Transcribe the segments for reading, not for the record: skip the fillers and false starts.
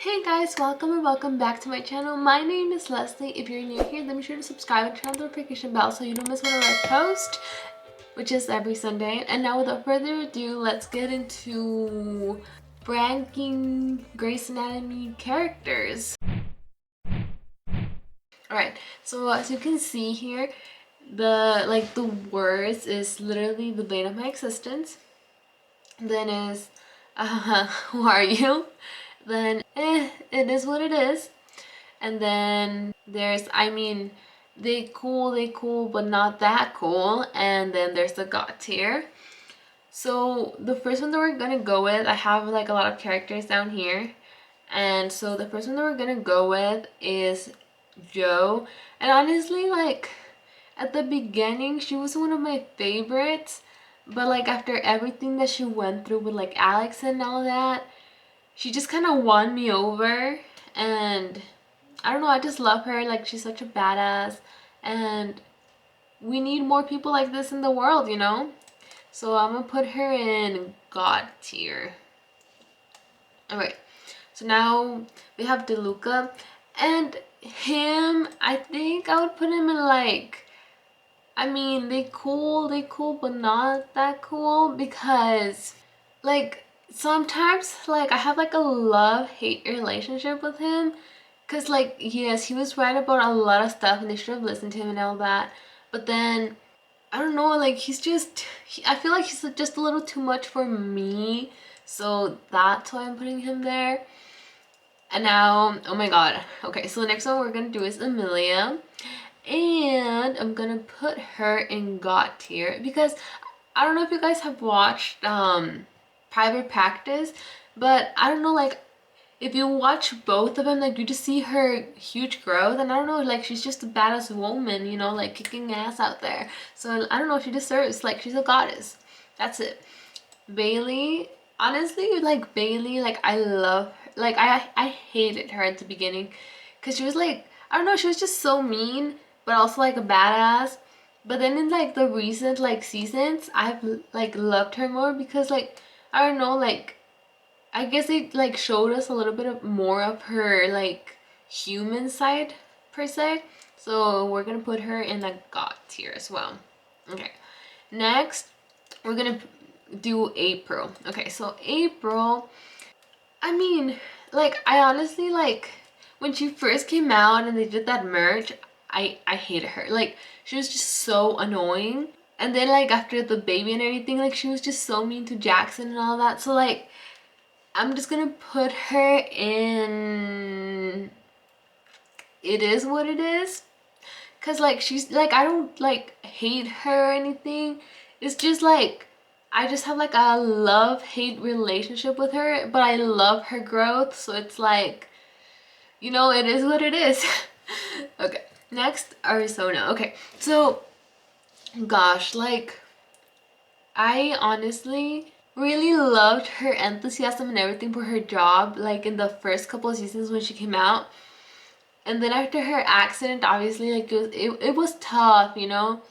Hey guys, welcome and welcome back to my channel. My name is Leslie. If you're new here, then be sure to subscribe and turn on the notification bell so you don't miss whenever I post, which is every Sunday. And now without further ado, let's get into ranking Grey's Anatomy characters. Alright, so as you can see here, the words is literally the bane of my existence. Then is who are you? Then it is what it is. And then there's they cool but not that cool. And then there's the god tier. So the first one that we're gonna go with, I have like a lot of characters down here, and so the first one that we're gonna go with is Jo. And honestly, like at the beginning she was one of my favorites, but like after everything that she went through with like Alex and all that, she just kind of won me over. And I don't know, I just love her. Like, she's such a badass, and we need more people like this in the world, you know? So I'm gonna put her in god tier. Alright, so now we have Deluca, and him, I think I would put him in like, they cool, but not that cool, because like sometimes like I have like a love-hate relationship with him. Cause like, yes, he was right about a lot of stuff and they should have listened to him and all that. But then, I don't know, like I feel like he's just a little too much for me. So that's why I'm putting him there. And now, oh my god. Okay, so the next one we're gonna do is Amelia. And I'm gonna put her in god tier because I don't know if you guys have watched Private Practice, but I don't know, like if you watch both of them, like you just see her huge growth. And I don't know, like she's just a badass woman, you know, like kicking ass out there. So I don't know, she deserves, like, she's a goddess. That's it. Bailey, honestly, like Bailey, like I love her. Like I hated her at the beginning because she was like, I don't know, she was just so mean but also like a badass. But then in like the recent like seasons, I've like loved her more because like I don't know, like I guess it like showed us a little bit of more of her like human side per se. So we're gonna put her in the god tier as well. Okay, next we're gonna do April. Okay, so April, like I honestly, like when she first came out and they did that merge, I hated her. Like she was just so annoying. And then like after the baby and everything, like she was just so mean to Jackson and all that. So like I'm just gonna put her in it is what it is. Cause like she's like, I don't like hate her or anything. It's just like I just have like a love-hate relationship with her, but I love her growth, so it's like, you know, it is what it is. Okay, next, Arizona. Okay, so gosh, like I honestly really loved her enthusiasm and everything for her job, like in the first couple of seasons when she came out. And then after her accident, obviously, like it was tough, you know?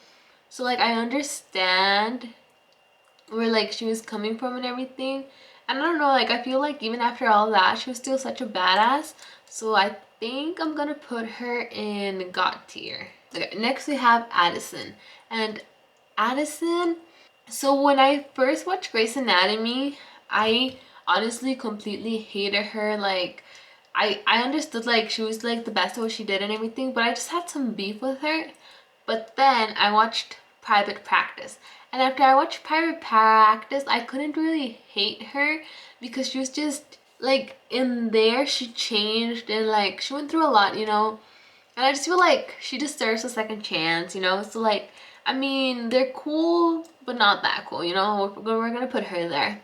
So like I understand where like she was coming from and everything. And I don't know, like I feel like even after all that, she was still such a badass. So I think I'm gonna put her in god tier. Okay, next we have Addison. And Addison, so when I first watched Grey's Anatomy, I honestly completely hated her. Like I understood like she was like the best at what she did and everything, but I just had some beef with her. But then I watched Private Practice. And after I watched Private Practice, I couldn't really hate her because she was just like in there she changed and like she went through a lot, you know. And I just feel like she deserves a second chance, you know? So like, they're cool, but not that cool, you know? We're gonna put her there.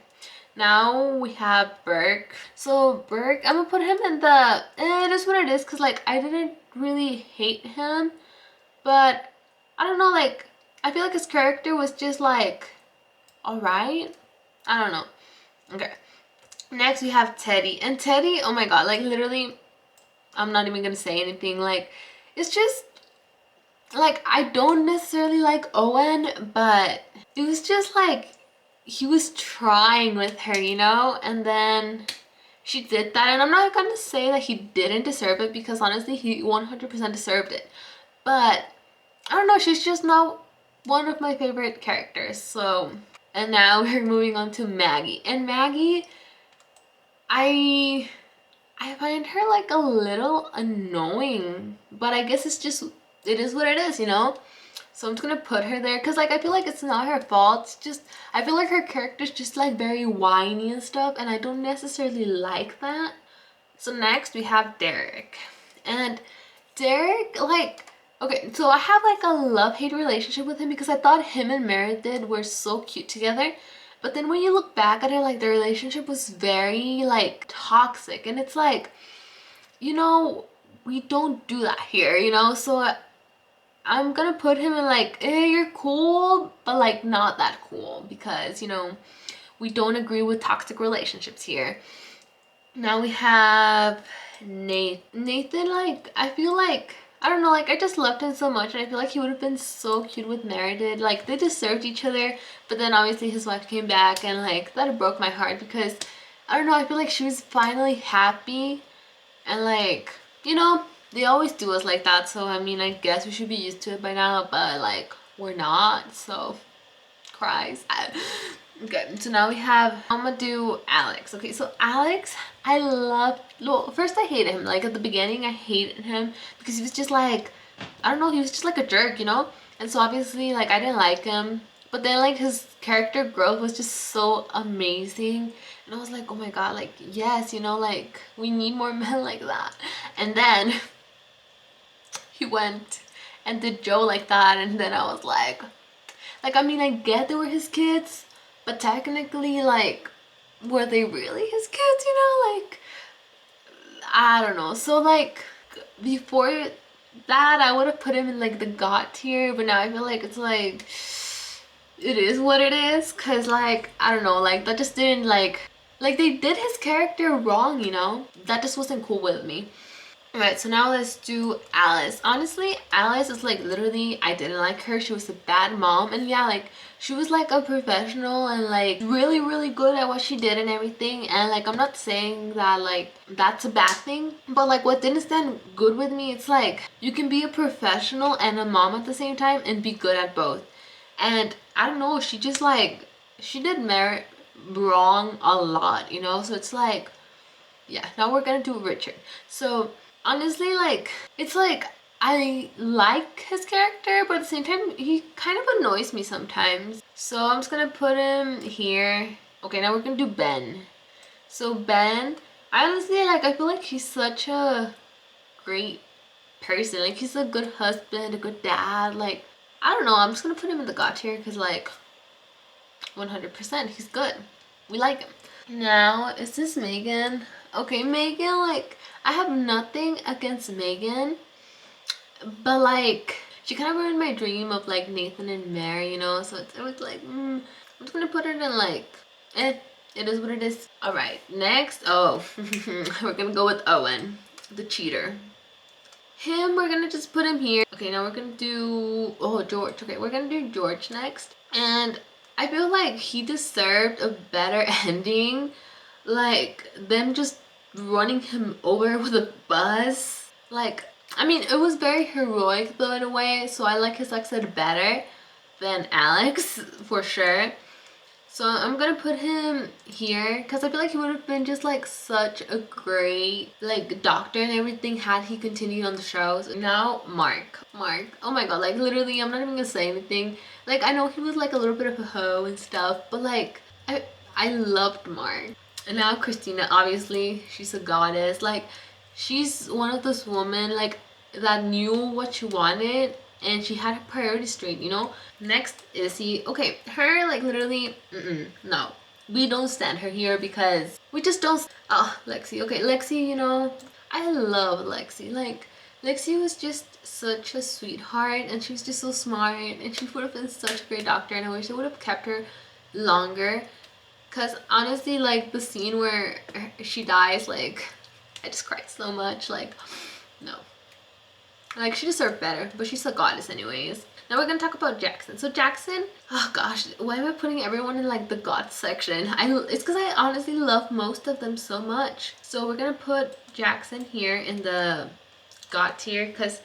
Now we have Burke. So Burke, I'm gonna put him in the, it is what it is, because like, I didn't really hate him. But, I don't know, like, I feel like his character was just like, alright? I don't know. Okay. Next we have Teddy. And Teddy, oh my god, like literally, I'm not even gonna say anything. Like, it's just like I don't necessarily like Owen, but it was just like he was trying with her, you know, and then she did that, and I'm not gonna say that he didn't deserve it, because honestly he 100% deserved it, but I don't know, she's just not one of my favorite characters. So, and now we're moving on to Maggie. And Maggie, I find her like a little annoying, but I guess it's just, it is what it is, you know? So I'm just gonna put her there because like I feel like it's not her fault. It's just, I feel like her character's just like very whiny and stuff, and I don't necessarily like that. So next we have Derek. And Derek, like, okay, so I have like a love-hate relationship with him because I thought him and Meredith were so cute together. But then when you look back at it, like their relationship was very like toxic, and it's like, you know, we don't do that here, you know? So I'm gonna put him in like, you're cool, but like not that cool, because, you know, we don't agree with toxic relationships here. Now we have Nathan, like, I feel like, I don't know, like, I just loved him so much, and I feel like he would have been so cute with Meredith. Like, they deserved each other, but then obviously his wife came back, and like, that broke my heart, because, I don't know, I feel like she was finally happy, and like, you know, they always do us like that, so I mean, I guess we should be used to it by now, but like, we're not, so cries. Okay, so now we have, I'm gonna do Alex. Okay, so Alex, I love, well, first I hated him. Like at the beginning I hated him because he was just like, I don't know, he was just like a jerk, you know? And so obviously like I didn't like him, but then like his character growth was just so amazing, and I was like, oh my god, like yes, you know, like we need more men like that. And then he went and did Joe like that, and then I was like, I mean, I get they were his kids, but technically, like, were they really his kids, you know? Like, I don't know. So, like, before that, I would have put him in, like, the God tier, but now I feel like it's, like, it is what it is, because, like, I don't know, like, that just didn't, like, they did his character wrong, you know? That just wasn't cool with me. Alright, so now let's do Alice. Honestly, Alice is like literally, I didn't like her. She was a bad mom, and yeah, like she was like a professional and like really really good at what she did and everything, and like I'm not saying that like that's a bad thing, but like what didn't stand good with me, it's like you can be a professional and a mom at the same time and be good at both. And I don't know, she just like, she did Merit wrong a lot, you know? So it's like, yeah, now we're gonna do Richard. So honestly, like, it's like I like his character, but at the same time he kind of annoys me sometimes, so I'm just gonna put him here. Okay, now we're gonna do Ben. So Ben, I honestly, like, I feel like he's such a great person. Like, he's a good husband, a good dad. Like, I don't know, I'm just gonna put him in the God tier because like 100% he's good, we like him. Now is this Megan? Okay, Megan, like, I have nothing against Megan, but like she kind of ruined my dream of like Nathan and Mary, you know? So it was like, I'm just gonna put it in like, it is what it is. All right, next, oh, we're gonna go with Owen, the cheater. Him, we're gonna just put him here. Okay, now we're gonna do, oh, George. Okay, we're gonna do George next. And I feel like he deserved a better ending. Like, them just running him over with a bus. Like, I mean, it was very heroic though in a way, so I like his exit better than Alex, for sure. So I'm gonna put him here because I feel like he would have been just like such a great like doctor and everything had he continued on the show. So now Mark, oh my god, like literally I'm not even gonna say anything. Like, I know he was like a little bit of a hoe and stuff, but like I loved Mark. And now Christina, obviously she's a goddess. Like, she's one of those women like that knew what she wanted and she had her priorities straight, you know? Next is he, okay, her like literally, no. We don't stand her here because we just don't, oh, Lexi, okay, Lexi, you know, I love Lexi. Like, Lexi was just such a sweetheart and she was just so smart and she would have been such a great doctor, and I wish they would have kept her longer. Cause honestly, like the scene where she dies, like, I just cried so much, like, no. Like, she deserved better, but she's a goddess anyways. Now we're gonna talk about Jackson. So Jackson, oh gosh, why am I putting everyone in like the God section? It's because I honestly love most of them so much. So we're gonna put Jackson here in the God tier because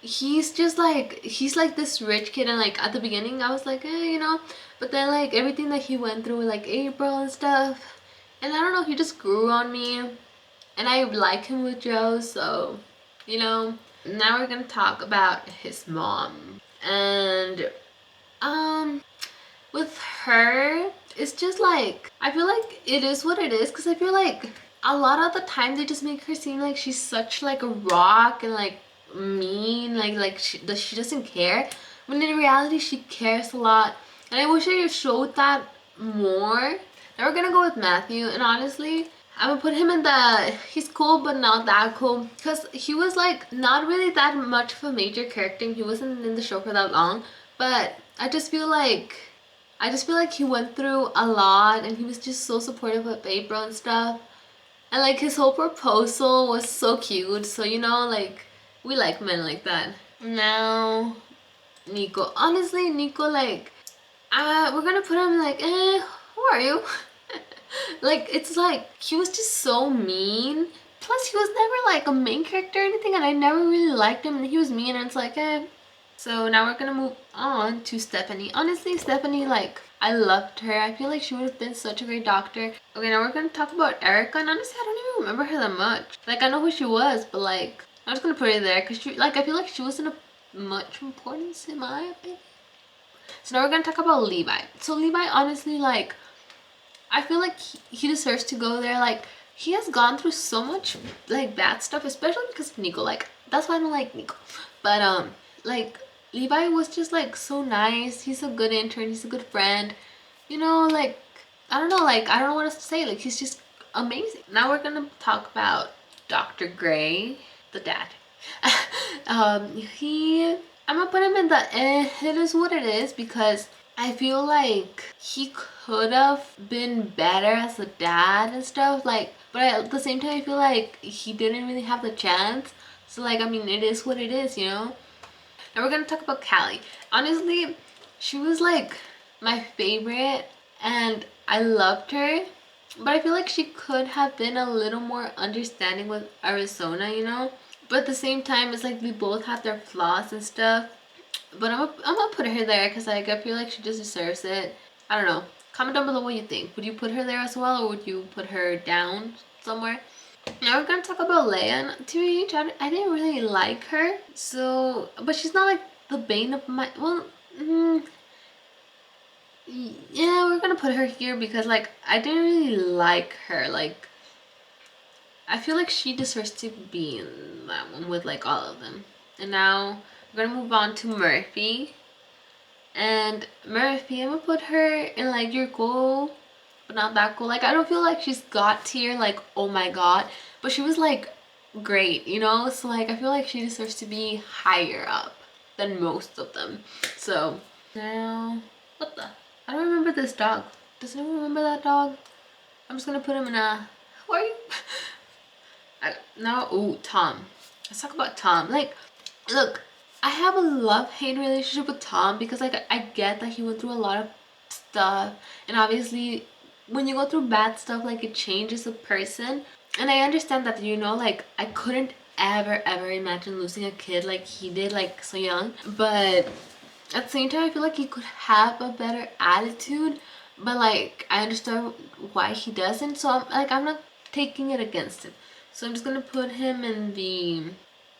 he's just like, he's like this rich kid, and like at the beginning I was like, you know, but then like everything that he went through with like April and stuff, and I don't know, he just grew on me, and I like him with Joe, so you know. Now we're gonna talk about his mom, and with her, it's just like, I feel like it is what it is, because I feel like a lot of the time they just make her seem like she's such like a rock and like mean, like she doesn't care, when in reality she cares a lot, and I wish I showed that more. Now we're gonna go with Matthew, and honestly I'm gonna put him in the, he's cool but not that cool, because he was like not really that much of a major character, he wasn't in the show for that long, but I just feel like he went through a lot, and he was just so supportive of April and stuff. And like his whole proposal was so cute. So you know, like we like men like that. Now Nico. Honestly, Nico, like we're gonna put him like, who are you? Like, it's like he was just so mean. Plus he was never like a main character or anything, and I never really liked him, and he was mean, and it's like, So now we're gonna move on to Stephanie. Honestly, Stephanie, like, I loved her. I feel like she would have been such a great doctor. Okay, now we're gonna talk about Erica, and honestly, I don't even remember her that much. Like, I know who she was, but like, I'm just gonna put her there because she, like, I feel like she wasn't of much importance in my opinion. So now we're gonna talk about Levi. So Levi, honestly, like, I feel like he deserves to go there. Like, he has gone through so much like bad stuff, especially because of Nico. Like, that's why I don't like Nico. But like, Levi was just like so nice. He's a good intern, he's a good friend, you know. Like, I don't know, like, I don't know what else to say. Like, he's just amazing. Now we're gonna talk about Dr. Gray, the dad. I'm gonna put him in the it is what it is, because I feel like he could have been better as a dad and stuff, like, but at the same time I feel like he didn't really have the chance. So like, I mean, it is what it is, you know. Now we're gonna talk about Callie. Honestly, she was like my favorite, and I loved her, but I feel like she could have been a little more understanding with Arizona, you know. But at the same time, it's like we both have their flaws and stuff. But I'm gonna put her there because like, I feel like she just deserves it. I don't know. Comment down below what you think. Would you put her there as well, or would you put her down somewhere? Now we're gonna talk about Leia. And to me, I didn't really like her. So, but she's not like the bane of my, well, yeah, we're gonna put her here because like, I didn't really like her. Like, I feel like she deserves to be in that one with like all of them. And now we're gonna move on to Murphy. And Murphy, I'm gonna put her in like, you're cool, but not that cool. Like, I don't feel like she's got tier, like, oh my god, but she was like great, you know. So like, I feel like she deserves to be higher up than most of them. So now, what the, I don't remember this dog. Does anyone remember that dog? I'm just gonna put him in a, who are you? Now, oh, Tom. Let's talk about Tom. Like, look, I have a love-hate relationship with Tom because like, I get that he went through a lot of stuff, and obviously when you go through bad stuff, like, it changes a person, and I understand that, you know, like, I couldn't ever imagine losing a kid like he did, like, so young. But at the same time, I feel like he could have a better attitude, but like, I understand why he doesn't, so I'm not taking it against him. So I'm just gonna put him in the,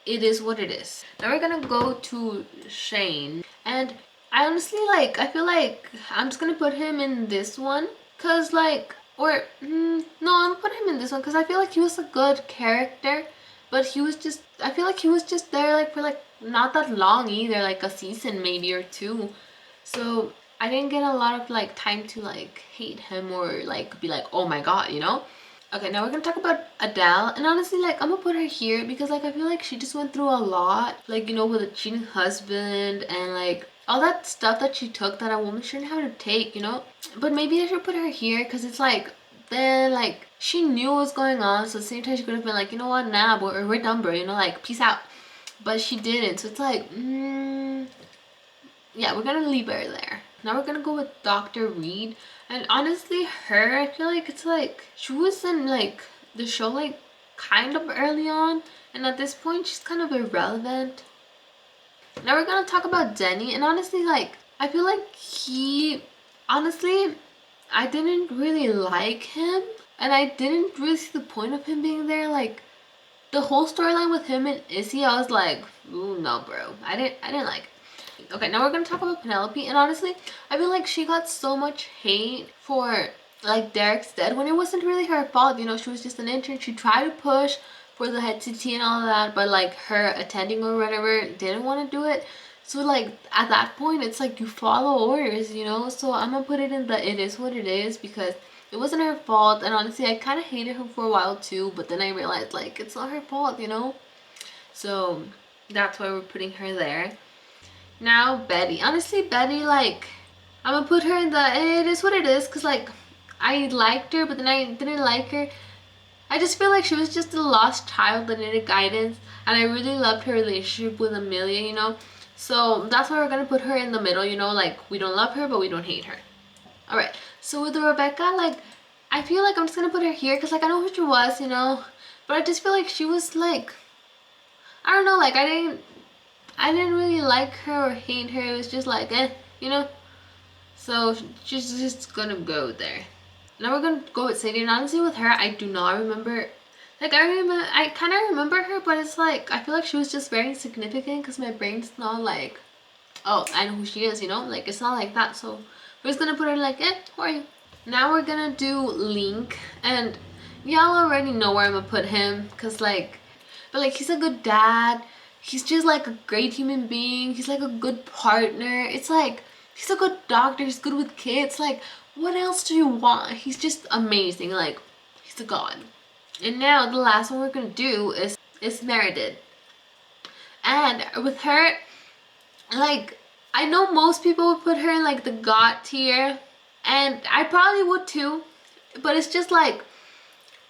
it is what it is. Now we're gonna go to Shane, and I honestly, like, I feel like I'm just gonna put him in this one, cause like, or no, I'm gonna put him in this one because I feel like he was a good character, but he was just, I feel like he was just there like for like not that long either, like a season maybe or two. So I didn't get a lot of like time to like hate him or like be like, oh my god, you know. Okay, now we're gonna talk about Adele, and honestly, like, I'm gonna put her here because like, I feel like she just went through a lot, like, you know, with a cheating husband and like all that stuff that she took that a woman shouldn't have to take, you know. But maybe I should put her here because it's like, then like, she knew what was going on, so at the same time she could have been like, you know what, nah, we're done, bro, you know, like, peace out. But she didn't, so it's like, yeah, we're gonna leave her there. Now we're gonna go with Dr. Reed. And honestly, her, I feel like it's like she was in like the show like kind of early on, and at this point she's kind of irrelevant. Now we're gonna talk about Denny, and honestly, like I feel like honestly, I didn't really like him, and I didn't really see the point of him being there. Like the whole storyline with him and Izzy, I was like, ooh, no, bro, I didn't like it. Okay, now we're gonna talk about Penelope, and honestly, I feel like she got so much hate for like Derek's death when it wasn't really her fault. You know, she was just an intern. She tried to push for the head TT and all of that, but like her attending or whatever didn't want to do it. So like at that point, it's like you follow orders, you know. So I'm gonna put it in the it is what it is because it wasn't her fault, and honestly, I kind of hated her for a while too. But then I realized like it's not her fault, you know. So that's why we're putting her there. Now Betty. Honestly, Betty, like I'm gonna put her in the it is what it is because like I liked her, but then I didn't like her. I just feel like she was just a lost child that needed guidance, and I really loved her relationship with Amelia, you know. So that's why we're gonna put her in the middle, you know, like we don't love her, but we don't hate her. All right. So with Rebecca, like I feel like I'm just gonna put her here because like I know who she was, you know, but I just feel like she was like I don't know, like I didn't really like her or hate her. It was just like you know. So she's just gonna go there. Now we're gonna go with Sadie, and honestly with her, I do not remember. Like I kind of remember her, but it's like I feel like she was just very insignificant because my brain's not like, oh, I know who she is, you know. Like it's not like that. So we're just gonna put her like, who are you? Now we're gonna do Link, and y'all already know where I'm gonna put him, cause like, but like he's a good dad. He's just like a great human being. He's like a good partner. It's like he's a good doctor. He's good with kids. Like what else do you want? He's just amazing. Like he's a god. And now the last one we're gonna do is Meredith, and with her, like I know most people would put her in like the god tier, and I probably would too, but it's just like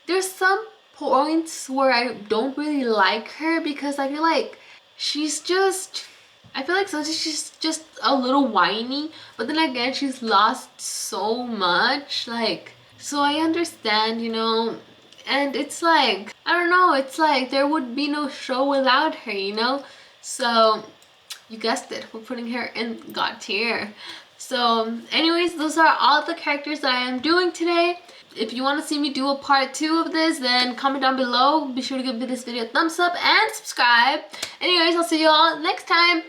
there's some points where I don't really like her because I feel like she's just I feel like sometimes she's just a little whiny, but then again she's lost so much, like so I understand, you know. And it's like I don't know, it's like there would be no show without her, you know. So you guessed it, we're putting her in god tier. So anyways, those are all the characters that I am doing today. If you want to see me do a part 2 of this, then comment down below. Be sure to give this video a thumbs up and subscribe. Anyways, I'll see you all next time.